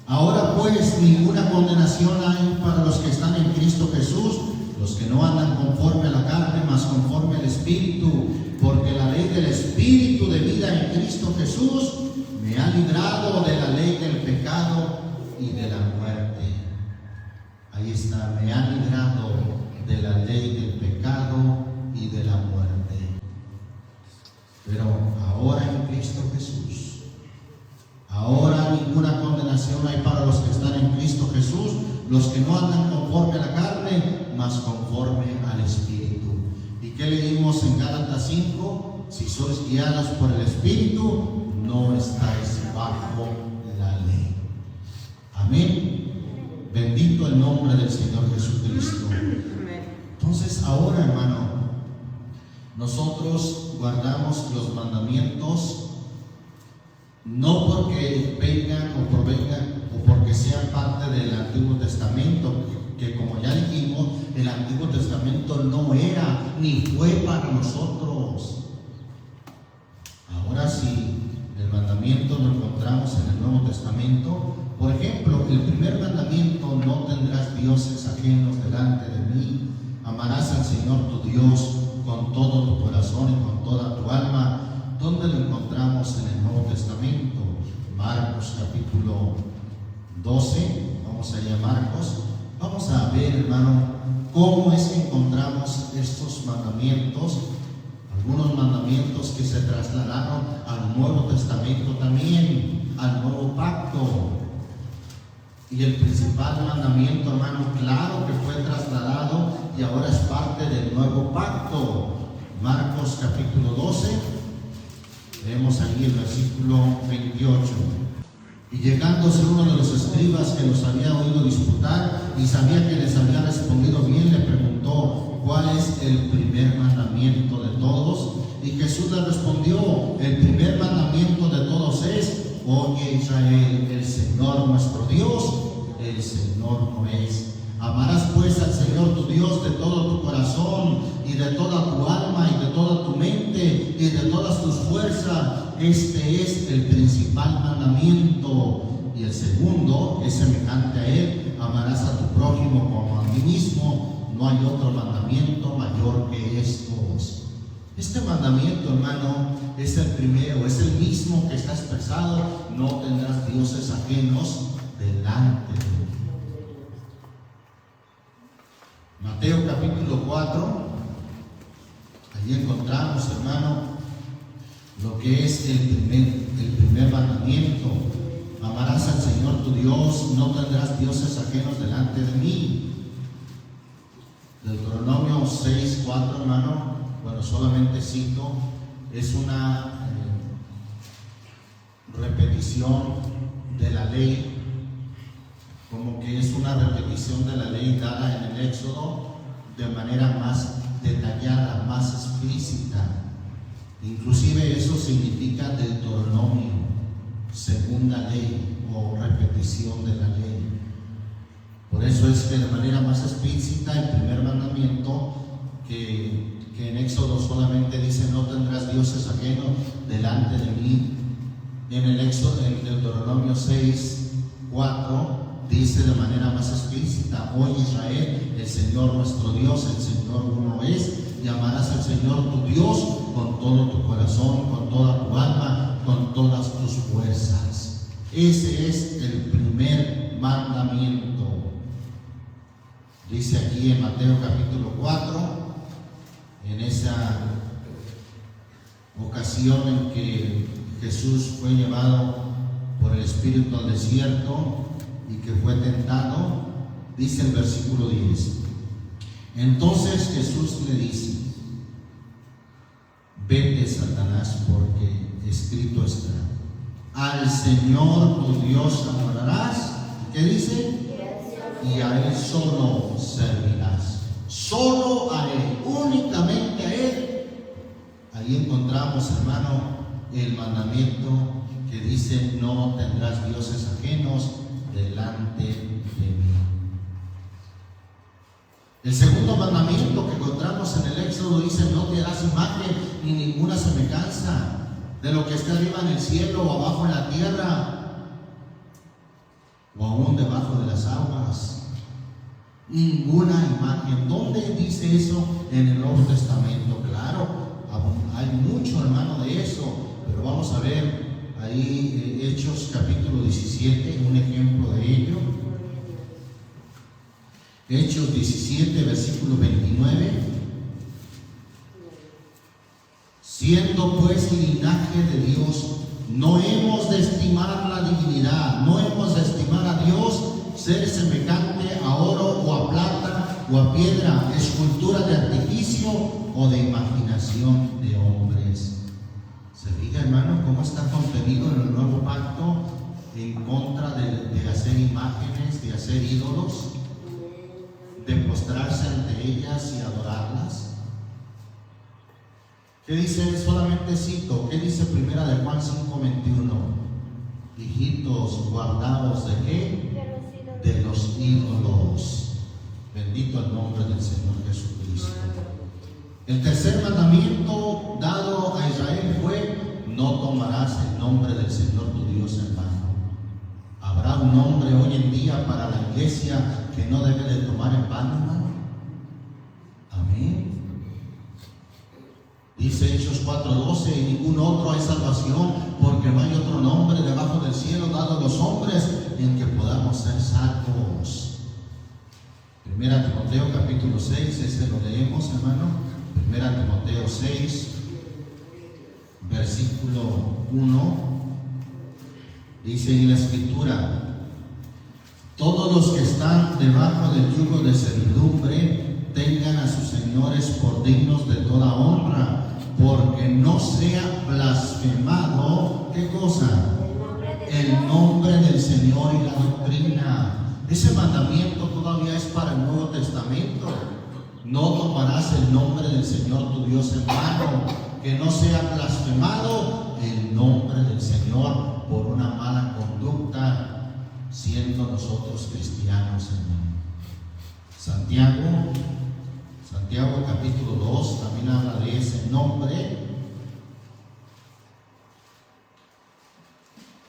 Ahora pues ninguna condenación hay para los que están en Cristo Jesús, los que no andan conforme a la carne, mas conforme al Espíritu, porque la ley del Espíritu de vida en Cristo Jesús me ha librado de la ley del pecado y de la muerte. Ahí está, me ha librado de la ley del pecado y de la muerte. Pero ahora en Cristo Jesús, ahora ninguna condenación hay para los que están en Cristo Jesús, los que no andan conforme a la carne, mas conforme al Espíritu. ¿Y qué leímos en Gálatas 5? Si sois guiados por el Espíritu, no estáis bajo la ley. Amén. Bendito el nombre del Señor Jesucristo. Entonces ahora, hermano, nosotros guardamos los mandamientos no porque vengan o provengan o porque sean parte del Antiguo Testamento, que como ya dijimos, el Antiguo Testamento no era ni fue para nosotros. Ahora sí, el mandamiento lo encontramos en el Nuevo Testamento. Por ejemplo, el primer mandamiento: no tendrás dioses ajenos delante de mí. Amarás al Señor tu Dios con todo tu corazón y con toda tu alma. ¿Dónde lo encontramos en el Nuevo Testamento? Marcos capítulo 12. Vamos allá a Marcos. Vamos a ver, hermano, cómo es que encontramos estos mandamientos. Algunos mandamientos que se trasladaron al Nuevo Testamento también, al Nuevo Pacto. Y el principal mandamiento, hermano, claro que fue trasladado y ahora es parte del Nuevo Pacto. Marcos capítulo 12. Leemos aquí el versículo 28. Y llegándose uno de los escribas que los había oído disputar y sabía que les había respondido bien, le preguntó: ¿cuál es el primer mandamiento de todos? Y Jesús le respondió: el primer mandamiento de todos es: oye Israel, el Señor nuestro Dios, el Señor no es. Amarás pues al Señor tu Dios de todo tu corazón y de toda tu alma y de toda tu mente y de todas tus fuerzas. Este es el principal mandamiento. Y el segundo es semejante a él: amarás a tu prójimo como a ti mismo. No hay otro mandamiento mayor que estos. Este mandamiento, hermano, es el primero, es el mismo que está expresado: no tendrás dioses ajenos delante de mí. Mateo capítulo 4, allí encontramos, hermano, lo que es el primer mandamiento: amarás al Señor tu Dios, no tendrás dioses ajenos delante de mí. Deuteronomio 6:4, hermano, bueno, solamente cito, es una repetición de la ley, como que es una repetición de la ley dada en el Éxodo de manera más detallada, más explícita. Inclusive eso significa Deuteronomio, segunda ley o repetición de la ley. Por eso es que de manera más explícita el primer mandamiento, que en Éxodo solamente dice: no tendrás dioses ajenos delante de mí. En el Éxodo, en Deuteronomio 6:4 dice de manera más explícita: oye Israel, el Señor nuestro Dios, el Señor uno es, y amarás al Señor tu Dios con todo tu corazón, con toda tu alma, con todas tus fuerzas. Ese es el primer mandamiento. Dice aquí en Mateo capítulo 4, en esa ocasión en que Jesús fue llevado por el Espíritu al desierto y que fue tentado, dice el versículo 10: entonces Jesús le dice: vete, Satanás, porque escrito está: al Señor tu Dios adorarás. ¿Qué dice? Y a Él solo servirás. Solo a Él, únicamente a Él. Ahí encontramos, hermano, el mandamiento que dice: no tendrás dioses ajenos delante de mí. El segundo mandamiento que encontramos en el Éxodo dice: no te harás imagen ni ninguna semejanza de lo que está arriba en el cielo o abajo en la tierra o aún debajo de las aguas. Ninguna imagen. ¿Dónde dice eso? En el Nuevo Testamento. Claro, hay mucho, hermano, de eso, pero vamos a ver ahí Hechos capítulo 17, un ejemplo de ello. Hechos 17, versículo 29. Siendo pues linaje de Dios, no hemos de estimar la divinidad, no hemos de estimar a Dios ser semejante a oro o a plata o a piedra, escultura de artificio o de imaginación de hombres. ¿Se fija, hermano, cómo está contenido en el nuevo pacto en contra de hacer imágenes, de hacer ídolos, de postrarse ante ellas y adorarlas? ¿Qué dice? Solamente cito, ¿qué dice primera de Juan 5:21? Hijitos, guardaos ¿de qué? De los ídolos. Bendito el nombre del Señor Jesucristo. El tercer mandamiento dado a Israel fue: no tomarás el nombre del Señor tu Dios en vano. ¿Habrá un nombre hoy en día para la iglesia que no debe de tomar en vano, hermano? Amén. Dice Hechos 4:12: y ningún otro hay salvación, porque no hay otro nombre debajo del cielo dado a los hombres en que podamos ser salvos. Primera Timoteo capítulo 6, ese lo leemos, hermano. Primera Timoteo 6, versículo 1, dice en la escritura: todos los que están debajo del yugo de servidumbre tengan a sus señores por dignos de toda honra, porque no sea blasfemado, ¿qué cosa? El nombre del Señor y la doctrina. Ese mandamiento todavía es para el Nuevo Testamento. No tomarás el nombre del Señor tu Dios en vano, que no sea blasfemado el nombre del Señor por una mala conducta, siendo nosotros cristianos, hermano. Santiago capítulo 2 también habla de ese nombre,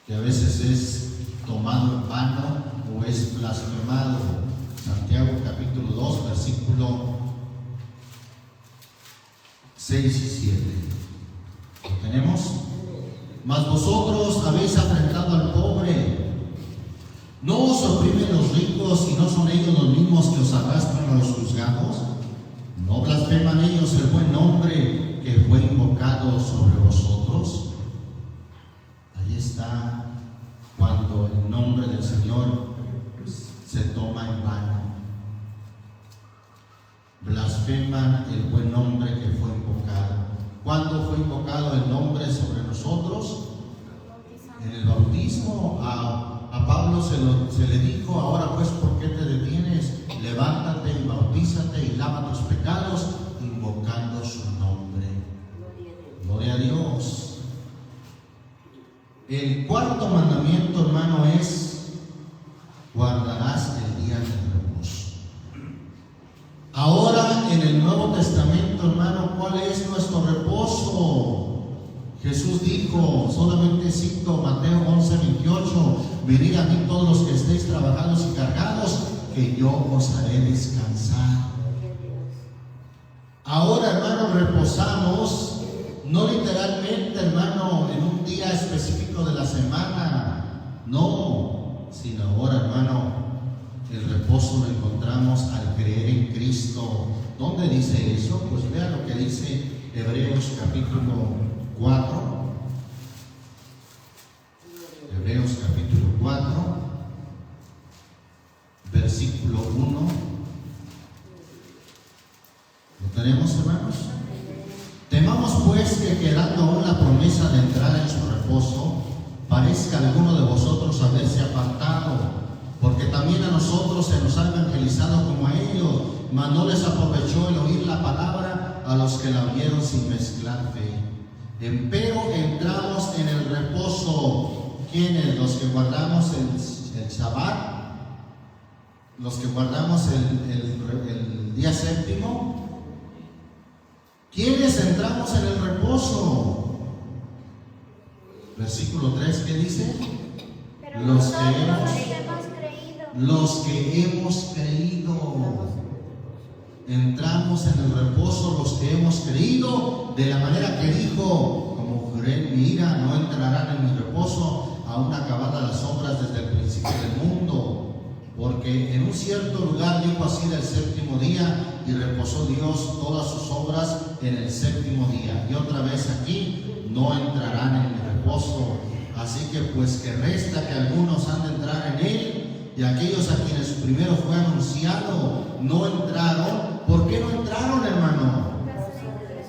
que a veces es tomado en vano o es blasfemado. Santiago capítulo 2, versículo 6 y 7. ¿Lo tenemos? Mas vosotros habéis afrentado al pobre. ¿No os oprimen los ricos y no son ellos los mismos que os arrastran a los juzgados? ¿No blasfeman ellos el buen nombre que fue invocado sobre vosotros? Ahí está cuando el nombre del Señor se toma en vano. Blasfeman el buen nombre que fue invocado. ¿Cuándo fue invocado el nombre sobre nosotros? En el bautismo. A Pablo se le dijo: ahora pues, ¿por qué te detienes? Levántate y bautízate y lava tus pecados, invocando su nombre. Gloria a Dios. El cuarto mandamiento, hermano, es: guardarás el día del reposo. Ahora en el Nuevo Testamento, hermano, ¿cuál es nuestro reposo? Jesús dijo, solamente cito Mateo 11:28: venid a mí todos los que estéis trabajados y cargados, que yo os haré descansar. Ahora, hermano, reposamos, no literalmente, hermano, en un día específico de la semana, no, sino ahora, hermano, el reposo lo encontramos al creer en Cristo. ¿Dónde dice eso? Pues vea lo que dice Hebreos capítulo 4. Hebreos capítulo 4, versículo 1. ¿Lo tenemos, hermanos? Temamos pues que, quedando aún la promesa de entrar en su reposo, parezca alguno de vosotros haberse apartado, porque también a nosotros se nos ha evangelizado como a ellos, mas no les aprovechó el oír la palabra a los que la oyeron sin mezclar fe. Empero entramos en el reposo. ¿Quiénes? Los que guardamos el Shabbat, los que guardamos el día séptimo. ¿Quiénes entramos en el reposo? Versículo 3, ¿qué dice? Pero Los que hemos creído. Entramos en el reposo los que hemos creído, de la manera que dijo: como juré en mi ira, no entrarán en mi reposo, aún acabadas las obras desde el principio del mundo. Porque en un cierto lugar dijo así del séptimo día, y reposó Dios todas sus obras en el séptimo día. Y otra vez aquí: no entrarán en mi reposo. Así que pues que resta que algunos han de entrar en él, y aquellos a quienes primero fue anunciado no entraron. ¿Por qué no entraron, hermano?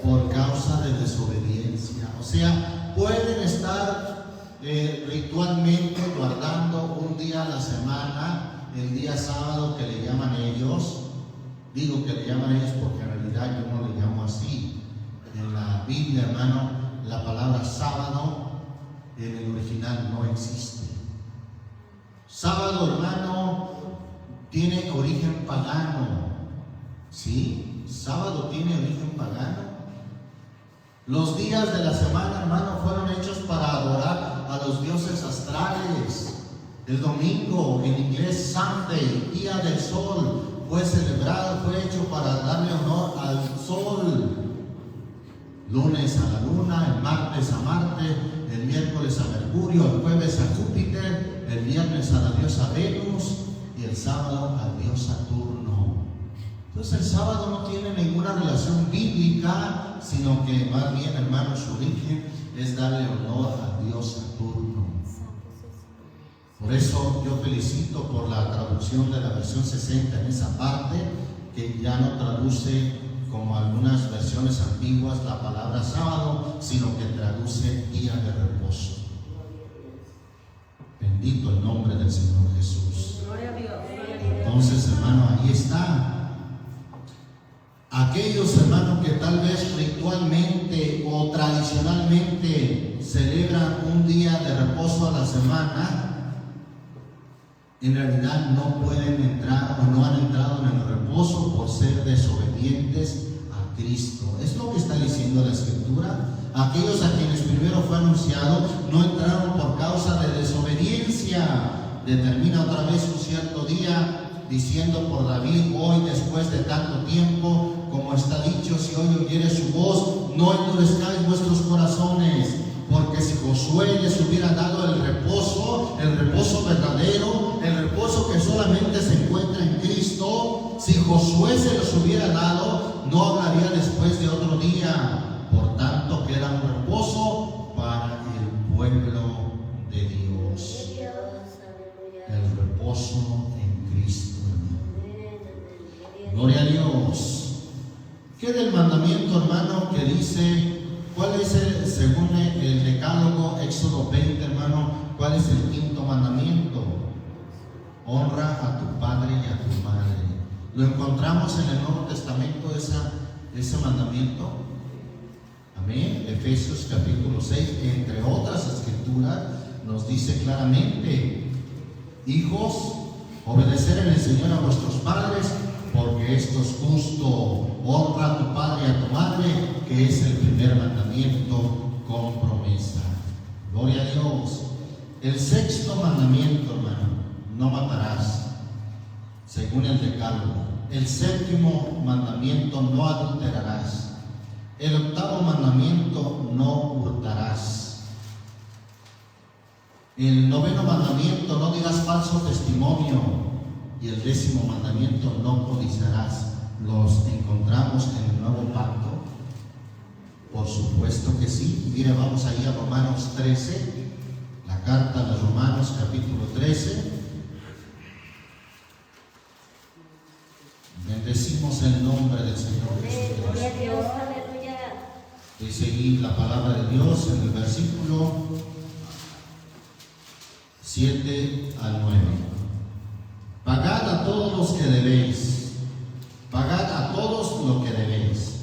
Por causa de desobediencia. O sea, pueden estar ritualmente guardando un día a la semana, el día sábado que le llaman ellos. Digo que le llaman ellos porque en realidad yo no le llamo así. En la Biblia, hermano, la palabra sábado en el original no existe. Sábado, hermano, tiene origen pagano. ¿Sí? Sábado tiene origen pagano. Los días de la semana, hermano, fueron hechos para adorar a los dioses astrales. El domingo, en inglés Sunday, día del sol, fue celebrado, fue hecho para darle honor al sol. Lunes a la luna, el martes a Marte, el miércoles a Mercurio, el jueves a Júpiter, el viernes a la diosa Venus y el sábado al dios Saturno. Entonces el sábado no tiene ninguna relación bíblica, sino que más bien, hermano, su origen es darle honor al dios Saturno. Por eso yo felicito por la traducción de la versión 60 en esa parte, que ya no traduce como algunas versiones antiguas la palabra sábado, sino que traduce día de reposo. Bendito el nombre del Señor Jesús. Gloria a Dios. Entonces, hermano, ahí está. Aquellos, hermanos, que tal vez ritualmente o tradicionalmente celebran un día de reposo a la semana, en realidad no pueden entrar o no han entrado en el reposo por ser desobedientes a Cristo. Es lo que está diciendo la Escritura. Aquellos a quienes primero fue anunciado no entraron por causa de desobediencia. Determina otra vez un cierto día diciendo por David: hoy, después de tanto tiempo, como está dicho, si hoy oyeres su voz, no endurezcáis vuestros corazones. Porque si Josué les hubiera dado el reposo verdadero, el reposo que solamente se encuentra en Cristo, si Josué se los hubiera dado, no hablaría después de otro día. Por tanto, que era un reposo para el pueblo de Dios. El reposo en Cristo. Gloria a Dios. ¿Qué del mandamiento, hermano, que dice? ¿Cuál es según el decálogo, Éxodo 20, hermano? ¿Cuál es el quinto mandamiento? Honra a tu padre y a tu madre. ¿Lo encontramos en el Nuevo Testamento ese mandamiento? Amén. Efesios capítulo 6, entre otras escrituras, nos dice claramente: hijos, obedecer en el Señor a vuestros padres, porque esto es justo. Honra a tu padre y a tu madre, que es el primer mandamiento con promesa. Gloria a Dios. El sexto mandamiento, hermano: no matarás, según el decálogo. El séptimo mandamiento: no adulterarás. El octavo mandamiento: no hurtarás. El noveno mandamiento: no dirás falso testimonio. Y el décimo mandamiento: no codiciarás. ¿Los encontramos en el Nuevo Pacto? Por supuesto que sí. Mire, vamos ahí a Romanos 13, la carta a los Romanos capítulo 13. Bendecimos el nombre del Señor Jesucristo. Gloria a Dios, aleluya. Dice ahí la palabra de Dios en el versículo 7 al 9. Pagad a todos los que debéis. Pagad a todos lo que debéis.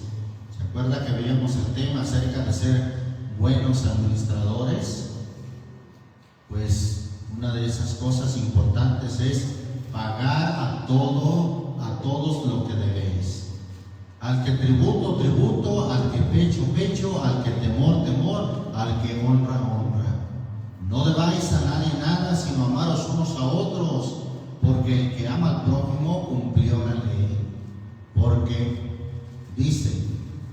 ¿Se acuerda que veíamos el tema acerca de ser buenos administradores? Pues una de esas cosas importantes es pagar a todos lo que debéis. Al que tributo, tributo; al que pecho, pecho; al que temor, temor; al que honra, honra. No debáis a nadie nada, sino amaros unos a otros, porque el que ama al prójimo cumplió la ley. Porque dice: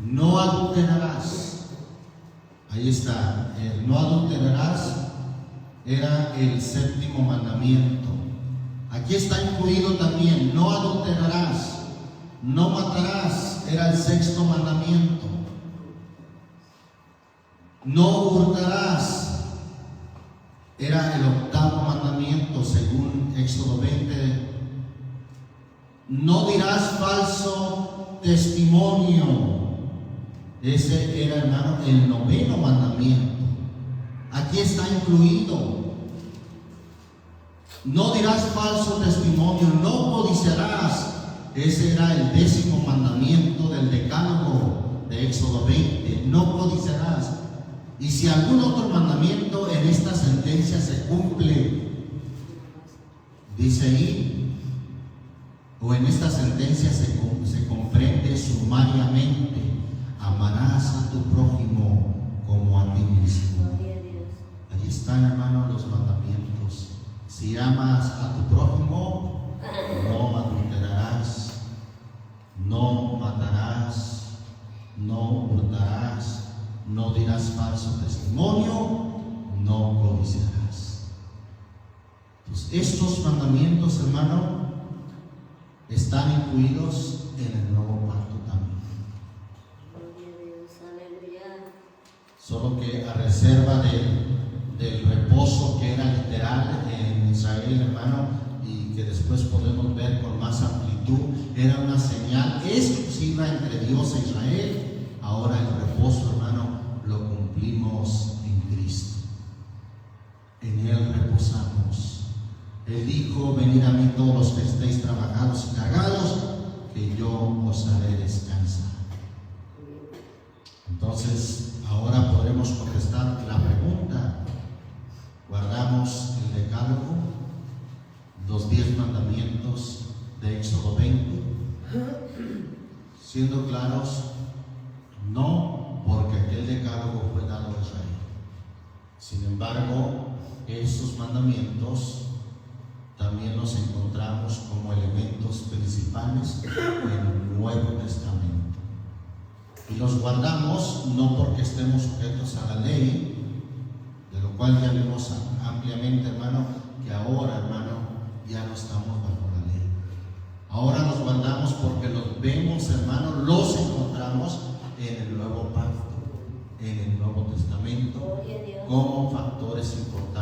no adulterarás. Ahí está, el no adulterarás era el séptimo mandamiento. Aquí está incluido también: no adulterarás. No matarás era el sexto mandamiento. No hurtarás era el octavo mandamiento, según Éxodo 20. No dirás falso testimonio. Ese era, hermano, el noveno mandamiento. Aquí está incluido. No dirás falso testimonio. No codiciarás. Ese era el décimo mandamiento del decálogo de Éxodo 20. No codiciarás. Y si algún otro mandamiento en esta sentencia se cumple, dice ahí, o en esta sentencia se comprende sumariamente: amarás a tu prójimo como a ti mismo. Ahí están, hermanos, los mandamientos. Si amas a tu prójimo, no adulterarás, no matarás, no hurtarás, no dirás falso testimonio, no codiciarás. Pues estos mandamientos, hermano, están incluidos en el nuevo pacto también. Solo que a reserva del reposo que era literal en Israel, hermano, y que después podemos ver con más amplitud, era una señal exclusiva entre Dios e Israel. Ahora el reposo, hermano, lo cumplimos en Cristo. En Él reposamos. Él dijo: venid a mí todos los que estéis trabajados y cargados, que yo os haré descansar. Entonces, ahora podremos contestar la pregunta: ¿guardamos el decálogo, los 10 mandamientos de Éxodo 20? Siendo claros, no, porque aquel decálogo fue dado a Israel. Sin embargo, estos mandamientos también los encontramos como elementos principales en el Nuevo Testamento. Y los guardamos no porque estemos sujetos a la ley, de lo cual ya vimos ampliamente, hermano, que ahora, hermano, ya no estamos bajo la ley. Ahora los guardamos porque los vemos, hermano, los encontramos en el Nuevo Pacto, en el Nuevo Testamento, como factores importantes